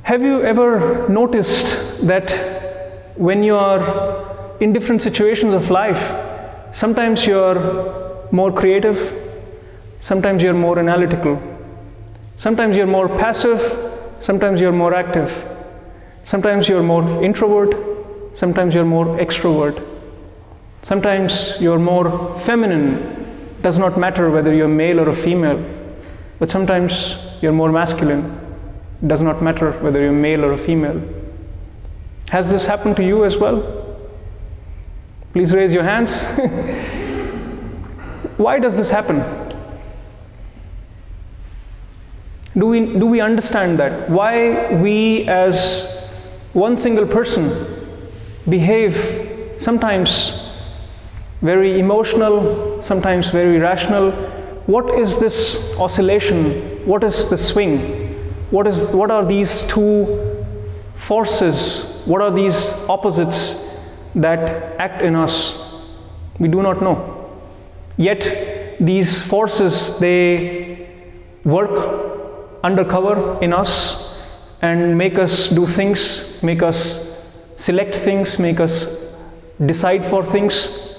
Have you ever noticed that when you are in different situations of life, sometimes you're more creative, sometimes you're more analytical, sometimes you're more passive, sometimes you're more active, sometimes you're more introvert, sometimes you're more extrovert, sometimes you're more feminine, does not matter whether you're male or a female, but sometimes you're more masculine. Does not matter whether you're male or a female. Has this happened to you as well? Please raise your hands. Why does this happen? Do we understand that? Why we as one single person behave sometimes very emotional, sometimes very rational? What is this oscillation? What is the swing? What are these two forces? What are these opposites that act in us? We do not know. Yet these forces, they work undercover in us and make us do things, make us select things, make us decide for things,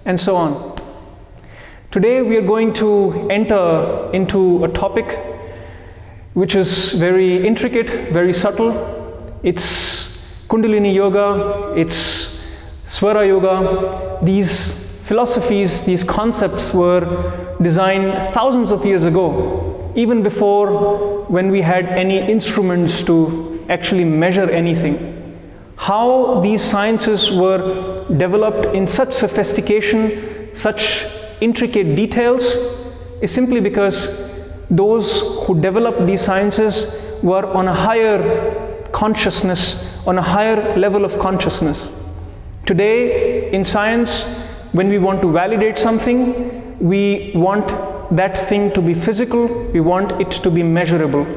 and so on. Today we are going to enter into a topic which is very intricate, very subtle. It's Kundalini Yoga, it's Swara Yoga. These philosophies, these concepts were designed thousands of years ago, even before when we had any instruments to actually measure anything. How these sciences were developed in such sophistication, such intricate details, is simply because those who developed these sciences were on a higher consciousness, on a higher level of consciousness. Today, in science, when we want to validate something, we want that thing to be physical, we want it to be measurable.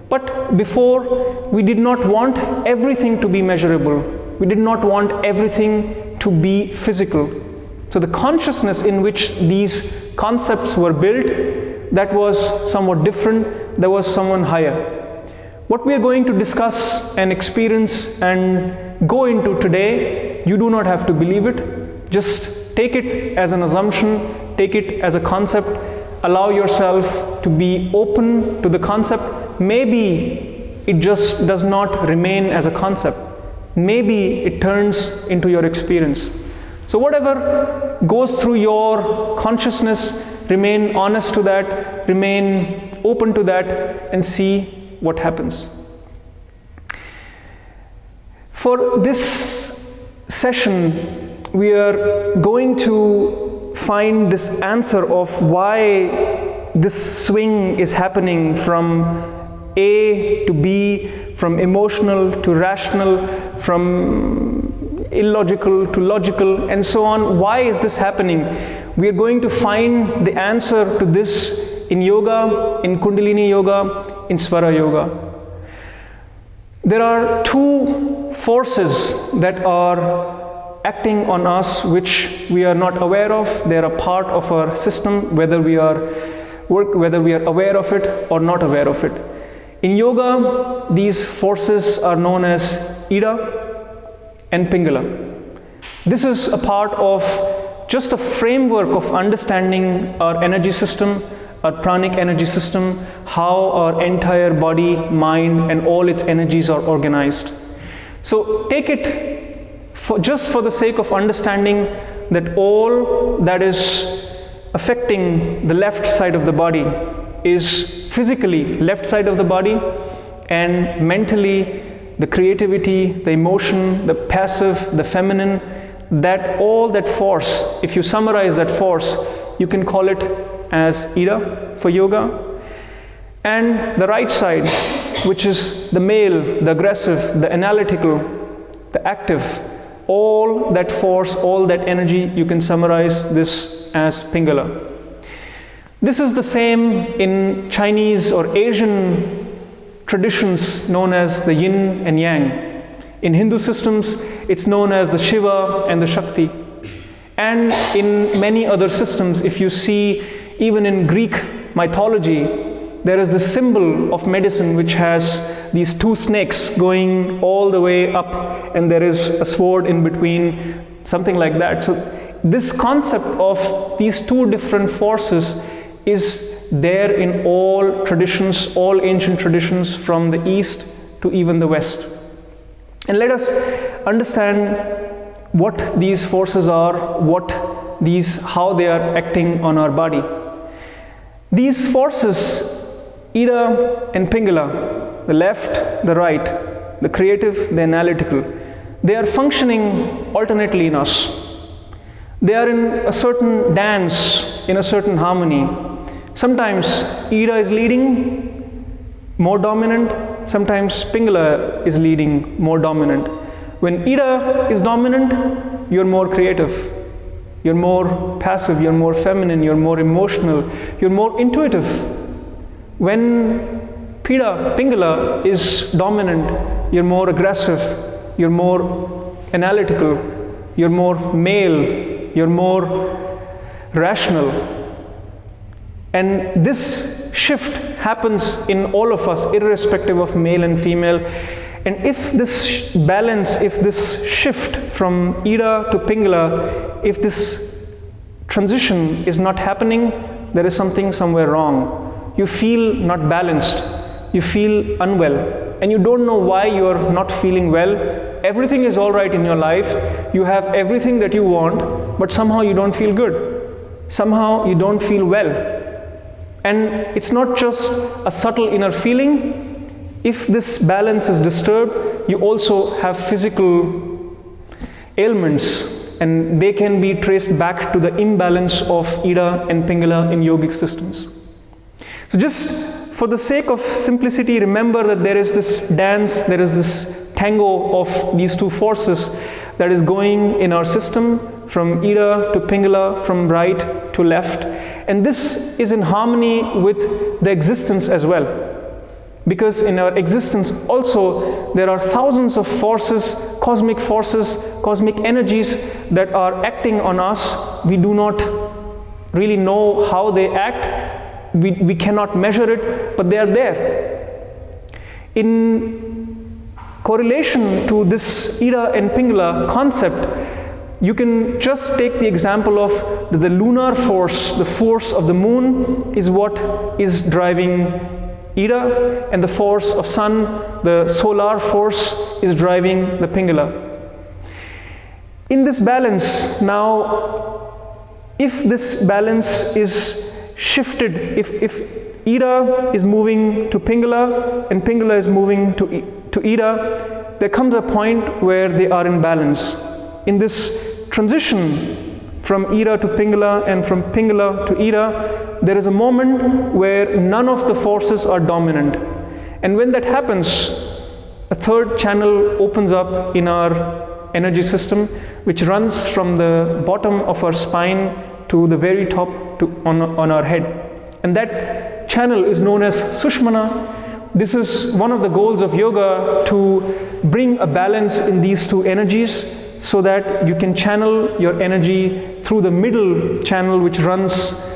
But before, we did not want everything to be measurable. We did not want everything to be physical. So the consciousness in which these concepts were built, that was somewhat different, there was someone higher. What we are going to discuss and experience and go into today, you do not have to believe it. Just take it as an assumption, take it as a concept, allow yourself to be open to the concept. Maybe it just does not remain as a concept. Maybe it turns into your experience. So whatever goes through your consciousness, remain honest to that, remain open to that, and see what happens. For this session, we are going to find this answer of why this swing is happening from A to B, from emotional to rational, from illogical to logical, and so on. Why is this happening? We are going to find the answer to this in yoga, in Kundalini Yoga, in Swara Yoga. There are two forces that are acting on us which we are not aware of. They are a part of our system, whether we are aware of it or not aware of it. In yoga, these forces are known as Ida and Pingala. This is a part of just a framework of understanding our energy system, our pranic energy system, how our entire body, mind, and all its energies are organized. So take it just for the sake of understanding that all that is affecting the left side of the body is physically left side of the body, and mentally the creativity, the emotion, the passive, the feminine, that all that force, if you summarize that force, you can call it as Ida for yoga. And the right side, which is the male, the aggressive, the analytical, the active, all that force, all that energy, you can summarize this as Pingala. This is the same in Chinese or Asian traditions known as the yin and yang. In Hindu systems, it's known as the Shiva and the Shakti. And in many other systems, if you see, even in Greek mythology, there is this symbol of medicine which has these two snakes going all the way up, and there is a sword in between, something like that. So this concept of these two different forces is there in all traditions, all ancient traditions, from the east to even the west. And let us understand what these forces are, how they are acting on our body. These forces, Ida and Pingala, the left, the right, the creative, the analytical, they are functioning alternately in us. They are in a certain dance, in a certain harmony. Sometimes Ida is leading, more dominant. Sometimes Pingala is leading, more dominant. When Ida is dominant, you're more creative. You're more passive, you're more feminine, you're more emotional, you're more intuitive. When Pingala is dominant, you're more aggressive, you're more analytical, you're more male, you're more rational. And this shift happens in all of us, irrespective of male and female. And if this balance, if this shift from Ida to Pingala, if this transition is not happening, there is something somewhere wrong. You feel not balanced, you feel unwell, and you don't know why you're not feeling well. Everything is all right in your life, you have everything that you want, but somehow you don't feel good. Somehow you don't feel well. And it's not just a subtle inner feeling. If this balance is disturbed, you also have physical ailments, and they can be traced back to the imbalance of Ida and Pingala in yogic systems. So just for the sake of simplicity, remember that there is this dance, there is this tango of these two forces that is going in our system, from Ida to Pingala, from right to left. And this is in harmony with the existence as well. Because in our existence also, there are thousands of forces, cosmic energies that are acting on us. We do not really know how they act. We cannot measure it, but they are there. In correlation to this Ida and Pingala concept, you can just take the example of the lunar force, the force of the moon is what is driving Ida, and the force of sun, the solar force, is driving the Pingala. In this balance, now, if this balance is shifted, if Ida is moving to Pingala and Pingala is moving to Ida, there comes a point where they are in balance. In this transition from Ida to Pingala and from Pingala to Ida, there is a moment where none of the forces are dominant. And when that happens, a third channel opens up in our energy system, which runs from the bottom of our spine to the very top on our head. And that channel is known as Sushmana. This is one of the goals of yoga, to bring a balance in these two energies, so that you can channel your energy through the middle channel, which runs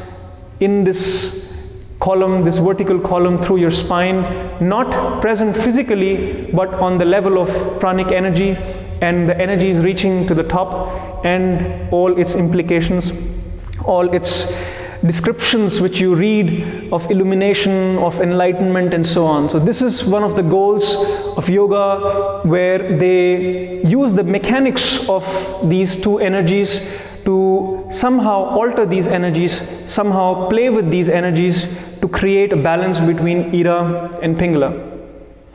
in this column, this vertical column through your spine, not present physically, but on the level of pranic energy, and the energy is reaching to the top, and all its implications, all its descriptions which you read of illumination, of enlightenment, and so on. So this is one of the goals of yoga, where they use the mechanics of these two energies to somehow alter these energies, somehow play with these energies to create a balance between Ida and Pingala.